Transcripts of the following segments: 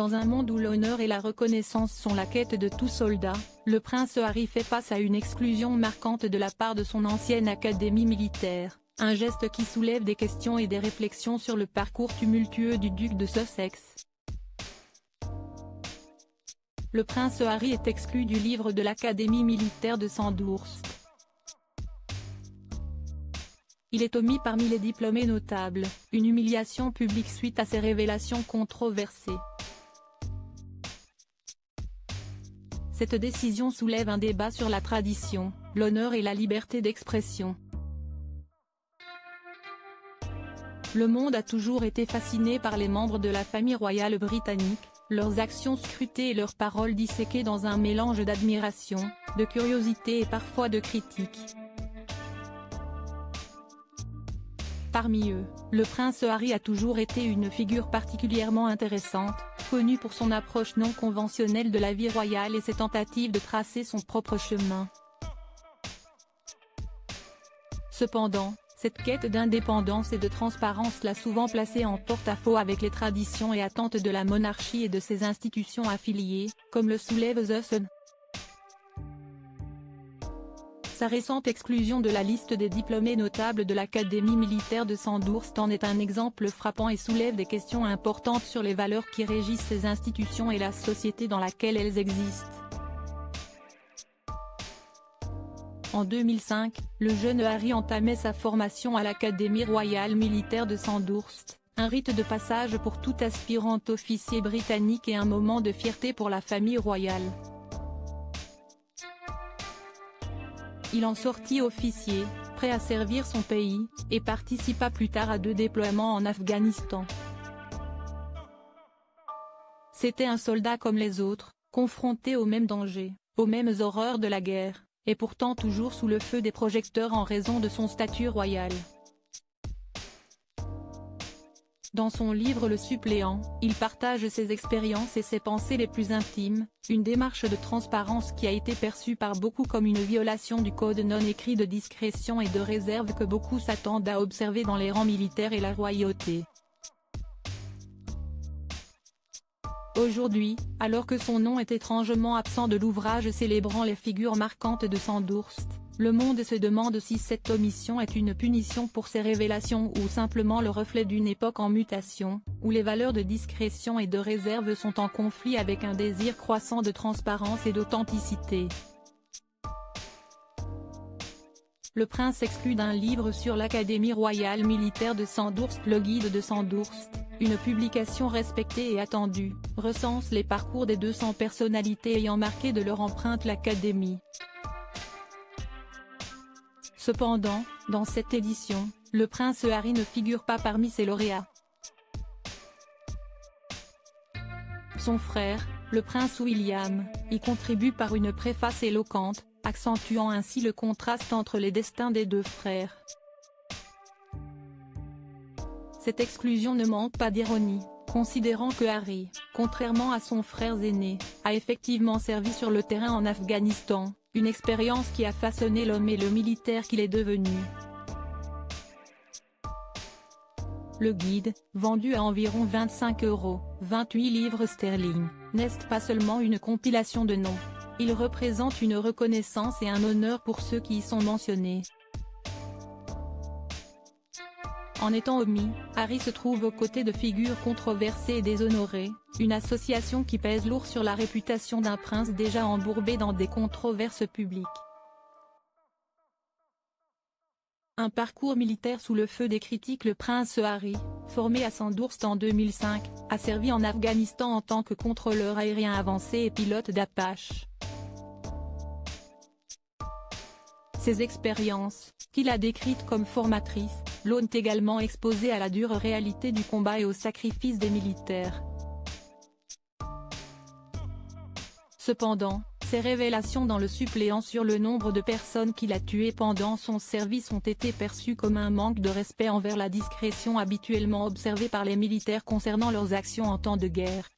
Dans un monde où l'honneur et la reconnaissance sont la quête de tout soldat, le prince Harry fait face à une exclusion marquante de la part de son ancienne académie militaire, un geste qui soulève des questions et des réflexions sur le parcours tumultueux du duc de Sussex. Le prince Harry est exclu du livre de l'Académie militaire de Sandhurst. Il est omis parmi les diplômés notables, une humiliation publique suite à ses révélations controversées. Cette décision soulève un débat sur la tradition, l'honneur et la liberté d'expression. Le monde a toujours été fasciné par les membres de la famille royale britannique, leurs actions scrutées et leurs paroles disséquées dans un mélange d'admiration, de curiosité et parfois de critique. Parmi eux, le prince Harry a toujours été une figure particulièrement intéressante, connu pour son approche non conventionnelle de la vie royale et ses tentatives de tracer son propre chemin. Cependant, cette quête d'indépendance et de transparence l'a souvent placé en porte-à-faux avec les traditions et attentes de la monarchie et de ses institutions affiliées, comme le soulève The Sun. Sa récente exclusion de la liste des diplômés notables de l'Académie militaire de Sandhurst en est un exemple frappant et soulève des questions importantes sur les valeurs qui régissent ces institutions et la société dans laquelle elles existent. En 2005, le jeune Harry entamait sa formation à l'Académie royale militaire de Sandhurst, un rite de passage pour tout aspirant officier britannique et un moment de fierté pour la famille royale. Il en sortit officier, prêt à servir son pays, et participa plus tard à 2 déploiements en Afghanistan. C'était un soldat comme les autres, confronté aux mêmes dangers, aux mêmes horreurs de la guerre, et pourtant toujours sous le feu des projecteurs en raison de son statut royal. Dans son livre Le Suppléant, il partage ses expériences et ses pensées les plus intimes, une démarche de transparence qui a été perçue par beaucoup comme une violation du code non écrit de discrétion et de réserve que beaucoup s'attendent à observer dans les rangs militaires et la royauté. Aujourd'hui, alors que son nom est étrangement absent de l'ouvrage célébrant les figures marquantes de Sandhurst, le monde se demande si cette omission est une punition pour ses révélations ou simplement le reflet d'une époque en mutation, où les valeurs de discrétion et de réserve sont en conflit avec un désir croissant de transparence et d'authenticité. Le prince exclu d'un livre sur l'Académie royale militaire de Sandhurst. Le guide de Sandhurst, une publication respectée et attendue, recense les parcours des 200 personnalités ayant marqué de leur empreinte l'Académie. Cependant, dans cette édition, le prince Harry ne figure pas parmi ses lauréats. Son frère, le prince William, y contribue par une préface éloquente, accentuant ainsi le contraste entre les destins des 2 frères. Cette exclusion ne manque pas d'ironie, considérant que Harry, contrairement à son frère aîné, a effectivement servi sur le terrain en Afghanistan, une expérience qui a façonné l'homme et le militaire qu'il est devenu. Le guide, vendu à environ 25 €, 28 livres sterling, n'est pas seulement une compilation de noms. Il représente une reconnaissance et un honneur pour ceux qui y sont mentionnés. En étant omis, Harry se trouve aux côtés de figures controversées et déshonorées, une association qui pèse lourd sur la réputation d'un prince déjà embourbé dans des controverses publiques. Un parcours militaire sous le feu des critiques. Le prince Harry, formé à Sandhurst en 2005, a servi en Afghanistan en tant que contrôleur aérien avancé et pilote d'Apache. Ces expériences, qu'il a décrites comme formatrices, l'ont également exposé à la dure réalité du combat et au sacrifice des militaires. Cependant, ses révélations dans Le Suppléant sur le nombre de personnes qu'il a tuées pendant son service ont été perçues comme un manque de respect envers la discrétion habituellement observée par les militaires concernant leurs actions en temps de guerre.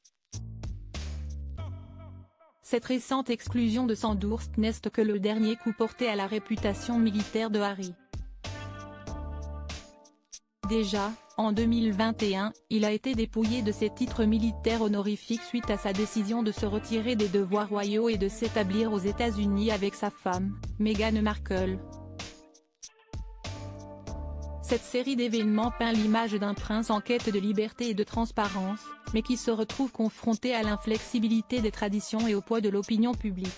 Cette récente exclusion de Sandhurst n'est que le dernier coup porté à la réputation militaire de Harry. Déjà, En 2021, il a été dépouillé de ses titres militaires honorifiques suite à sa décision de se retirer des devoirs royaux et de s'établir aux États-Unis avec sa femme, Meghan Markle. Cette série d'événements peint l'image d'un prince en quête de liberté et de transparence, mais qui se retrouve confronté à l'inflexibilité des traditions et au poids de l'opinion publique.